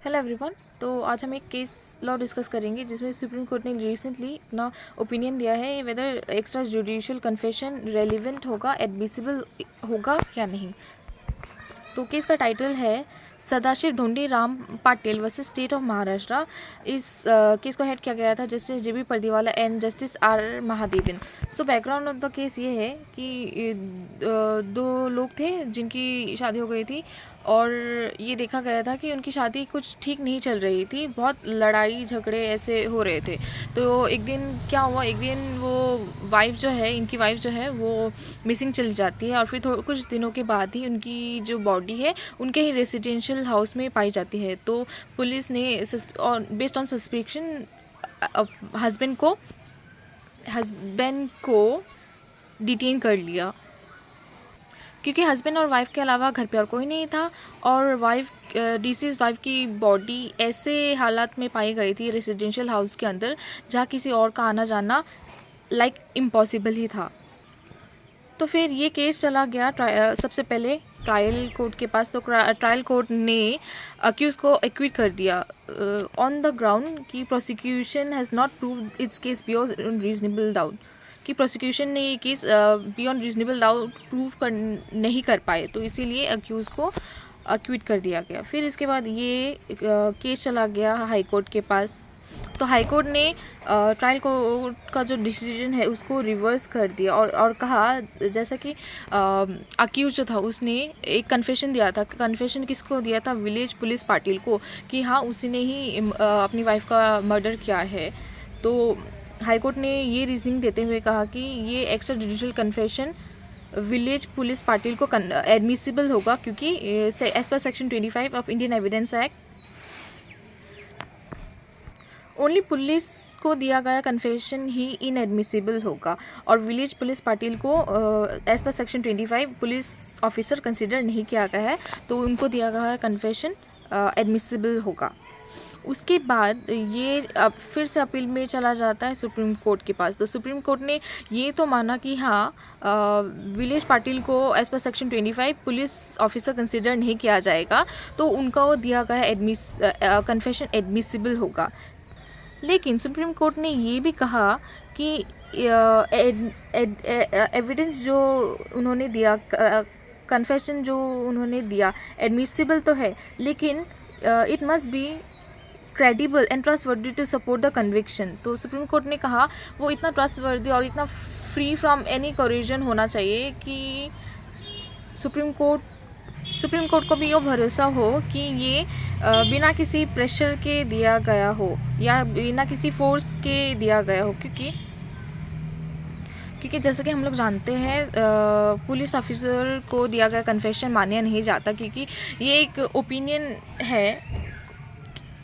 Hello everyone. तो आज हम एक केस लॉ डिस्कस करेंगे जिसमें सुप्रीम कोर्ट ने रिसेंटली अपना ओपिनियन दिया है whether extra judicial confession relevant होगा, एडमिसिबल होगा या नहीं। तो केस का टाइटल है Sadashiv Dhondi Ram Patil versus state of Maharashtra. इस केस को हेड किया गया था justice JB Pardiwala and justice R Mahadevan. So background of the case ये है कि दो लोग थे जिनकी शादी हो गई थी और ये देखा गया था कि उनकी शादी कुछ ठीक नहीं चल रही थी, बहुत लड़ाई झगड़े ऐसे हो रहे थे। तो एक दिन क्या हुआ, एक दिन वो वाइफ जो है, इनकी वाइफ जो है वो मिसिंग चली जाती है और फिर कुछ दिनों के बाद ही उनकी जो बॉडी है उनके ही रेसिडेंशियल हाउस में पाई जाती है। तो पुलिस ने बेस्ड ऑन सस्पेक्शन हस्बैंड को डिटेन कर लिया, क्योंकि हस्बैंड और वाइफ के अलावा घर पे और कोई नहीं था और डिसीज वाइफ की बॉडी ऐसे हालात में पाई गई थी रेसिडेंशियल हाउस के अंदर जहाँ किसी और का आना जाना इम्पॉसिबल ही था। तो फिर ये केस चला गया सबसे पहले ट्रायल कोर्ट के पास। तो ट्रायल कोर्ट ने अक्यूज को एक्विट कर दिया ऑन द ग्राउंड कि prosecution has not proved it's case beyond reasonable doubt, कि प्रोसिक्यूशन ने ये केस बियॉन्ड रीजनेबल डाउट नहीं कर पाए, तो इसीलिए अक्यूज़ को एक्विट कर दिया गया। फिर इसके बाद ये केस चला गया हाई कोर्ट के पास। तो हाई कोर्ट ने ट्रायल कोर्ट का जो डिसीजन है उसको रिवर्स कर दिया और कहा, जैसा कि अक्यूज जो था उसने एक कन्फेशन दिया था। कन्फेशन किसको दिया था? विलेज पुलिस पाटिल को, कि हाँ उसी ने ही अपनी वाइफ का मर्डर किया है। तो हाई कोर्ट ने ये रीजनिंग देते हुए कहा कि ये extra judicial confession village police Patil को एडमिसिबल होगा, क्योंकि as per section 25 of Indian evidence act only police को दिया गया कन्फेशन ही इनएडमिसिबल होगा और विलेज पुलिस पाटिल को as per section 25 police officer consider नहीं किया गया है, तो उनको दिया गया कन्फेशन एडमिसिबल होगा। उसके बाद ये अब फिर से अपील में चला जाता है सुप्रीम कोर्ट के पास। तो सुप्रीम कोर्ट ने ये तो माना कि हाँ विलेज पाटिल को as per section 25 police officer consider नहीं किया जाएगा, तो उनका वो दिया गया कन्फेशन एडमिसिबल होगा। लेकिन सुप्रीम कोर्ट ने ये भी कहा कि एविडेंस जो उन्होंने दिया, कन्फेशन जो उन्होंने दिया एडमिसिबल तो है, लेकिन it must be credible and trustworthy to support the conviction. तो सुप्रीम कोर्ट ने कहा वो इतना ट्रस्टवर्दी और इतना फ्री फ्रॉम एनी कोरिजन होना चाहिए कि सुप्रीम कोर्ट को भी ये भरोसा हो कि ये बिना किसी प्रेशर के दिया गया हो या बिना किसी फोर्स के दिया गया हो, क्योंकि जैसे कि हम लोग जानते हैं पुलिस ऑफिसर को दिया गया कन्फेशन माना नहीं जाता, क्योंकि ये एक ओपिनियन है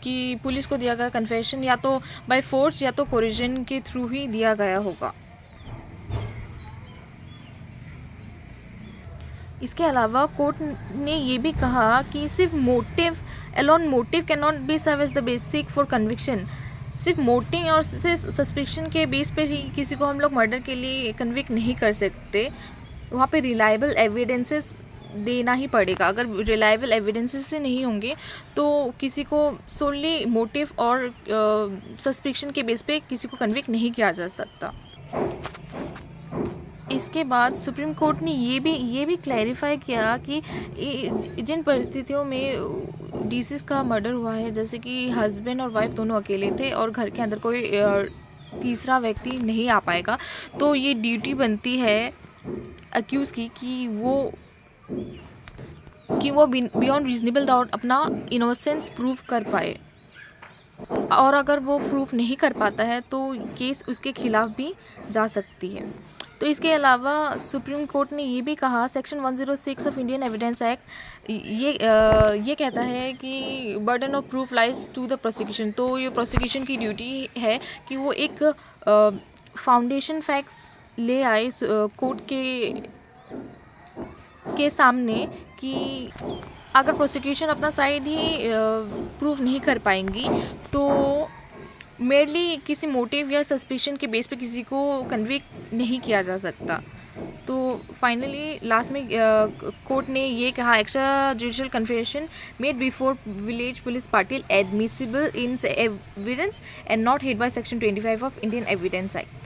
कि पुलिस को दिया गया कन्फेशन या तो बाय फोर्स या तो कोरिजन के थ्रू ही दिया गया होगा। इसके अलावा कोर्ट ने ये भी कहा कि सिर्फ motive can not be serve as the basic for conviction. सिर्फ मोटिव और सिर्फ सस्पेक्शन के बेस पर ही किसी को हम लोग मर्डर के लिए कन्विक्ट नहीं कर सकते, वहाँ पे रिलायबल एविडेंसेस देना ही पड़ेगा। अगर रिलायबल एविडेंसेस से नहीं होंगे तो किसी को सोनली मोटिव और सस्पेक्शन के बेस पे किसी को कन्विक्ट नहीं किया जा सकता। इसके बाद सुप्रीम कोर्ट ने ये भी क्लैरिफाई किया कि जिन परिस्थितियों में डिसीज का मर्डर हुआ है, जैसे कि हस्बैंड और वाइफ दोनों अकेले थे और घर के अंदर कोई तीसरा व्यक्ति नहीं आ पाएगा, तो ये ड्यूटी बनती है अक्यूज की कि वो बियॉन्ड रीजनेबल डाउट अपना इनोसेंस प्रूव कर पाए, और अगर वो प्रूफ नहीं कर पाता है तो केस उसके खिलाफ भी जा सकती है। तो इसके अलावा सुप्रीम कोर्ट ने ये भी कहा, section 106 of Indian evidence act ये कहता है कि burden of proof lies to the prosecution. तो ये प्रोसिक्यूशन की ड्यूटी है कि वो एक फाउंडेशन फैक्ट्स ले आए कोर्ट के सामने कि अगर प्रोसिक्यूशन अपना साइड ही प्रूफ नहीं कर पाएंगी तो मेरली किसी मोटिव या सस्पेशन के बेस पे किसी को कन्विक्ट नहीं किया जा सकता। तो फाइनली लास्ट में कोर्ट ने ये कहा, extra judicial confession made before village police Patil admissible in evidence and not hit by section 25 of Indian evidence act.